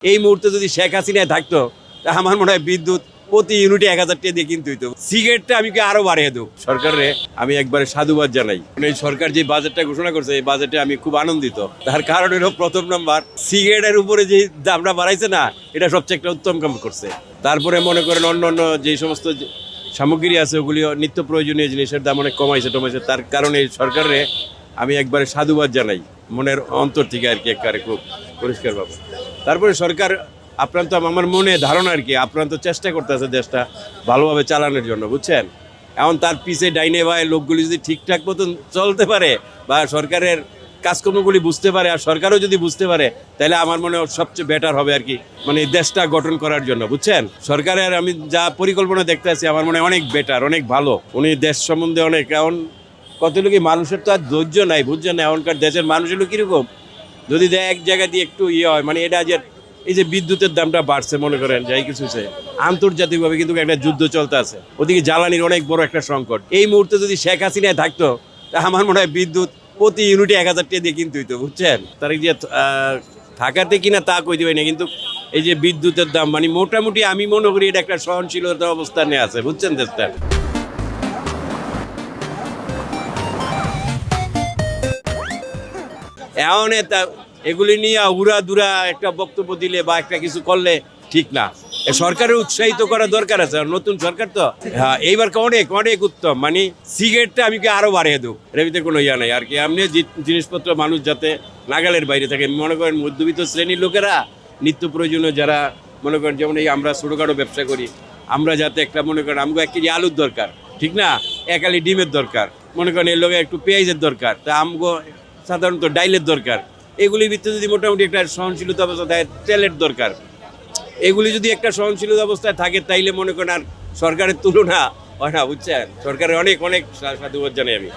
এই মুহূর্তে যদি শেখ হাসিনায় থাকতো তা আমার মনে হয় বিদ্যুৎ প্রতি ইউনিটে 1000 টাকা দিয়ে কিনতে হইতো। সিগারেটটা আমি কি আরো বাড়িয়ে দেব। সরকারে আমি একবারে সাধুবাদ জানাই। এই সরকার যে বাজেটটা ঘোষণা করছে এই বাজেটে আমি খুব আনন্দিত। তার কারণ হলো প্রথম নাম্বার সিগারেটের উপরে যে দামটা বাড়াইছে না, এটা সবচেয়ে একটা উত্তম কাম করছে। তারপরে মনে করেন অন্য যে সমস্ত সামগ্রী আছে ওগুলি নিত্য প্রয়োজনীয় জিনিসের দাম অনেক কমাইছে। তার কারণে এই সরকারে আমি একবারে সাধুবাদ জানাই মনের অন্তর থেকে আর কি, একবারে খুব পরিষ্কারভাবে। তারপরে সরকার আপ্রান্ত আমার মনে ধারণা আর কি, আপ্রান্ত চেষ্টা করতেছে দেশটা ভালোভাবে চালানোর জন্য, বুঝছেন। এখন তার পিছে ডাইনে ভাই লোকগুলি যদি ঠিকঠাক মতন চলতে পারে বা সরকারের কাজকর্মগুলি বুঝতে পারে আর সরকারও যদি বুঝতে পারে, তাহলে আমার মনে হয় সবচেয়ে বেটার হবে আর কি, মানে দেশটা গঠন করার জন্য, বুঝছেন। সরকারের আমি যা পরিকল্পনা দেখতে আছি আমার মনে হয় অনেক বেটার, অনেক ভালো। উনি দেশ সম্বন্ধে অনেক, এখন কত লোক মানুষের তো আর ধৈর্য নাই, বুঝছেন না। এখনকার দেশের মানুষ হলো কীরকম, যদি এক জায়গা দিয়ে একটু হয়, মানে এটা যে এই যে বিদ্যুতের দামটা বাড়ছে, মনে করেন যাই কিছু আন্তর্জাতিকভাবে কিন্তু একটা যুদ্ধ চলতে আছে, ওদিকে জ্বালানির অনেক বড় একটা সংকট। এই মুহূর্তে যদি শেখ হাসিনায় থাকতো তা আমার মনে হয় বিদ্যুৎ প্রতি ইউনিটে 1000 টাকা দিয়ে কিনতে হইতো, বুঝছেন। তার যে থাকাতে কিনা তা কই দেবে না, কিন্তু এই যে বিদ্যুতের দাম মানে মোটামুটি আমি মনে করি এটা একটা সহনশীলতার অবস্থানে আছে, বুঝছেন দেশটা। এখন এগুলি নিয়ে উড়া দুরা একটা বক্তব্য দিলে বা একটা কিছু করলে ঠিক না। সরকারের উৎসাহিত করা দরকার আছে, নতুন সরকার তো। হ্যাঁ, এইবার অনেক অনেক উত্তম, মানে সিগারেটটা আমি কি আরো বাড়িয়ে দেবো, এর ভিতরে কোনো ইয়া নাই আর কি। এমনি জিনিসপত্র মানুষ যাতে নাগালের বাইরে থাকে, মনে করেন মধ্যবিত্ত শ্রেণীর লোকেরা নিত্য প্রয়োজনীয় যারা মনে করেন, যেমন এই আমরা ছোটোখাটো ব্যবসা করি, আমরা যাতে একটা মনে করেন আমাকে 1 কেজি আলুর দরকার, ঠিক না, 1 আলি ডিমের দরকার, মনে করেন এর লোকে একটু পেঁয়াজের দরকার, তা আমগো সাধারণত ডাইলের দরকার। এগুলির ভিতরে যদি মোটামুটি একটা সহনশীলতা অবস্থা থাকে, তেলের দরকার, এগুলি যদি একটা সহনশীলতা অবস্থায় থাকে, তাইলে মনে করেন আর সরকারের তুলনা হয় না, বুঝছেন। সরকারের অনেক অনেক সাধুবাদ জানাই আমি।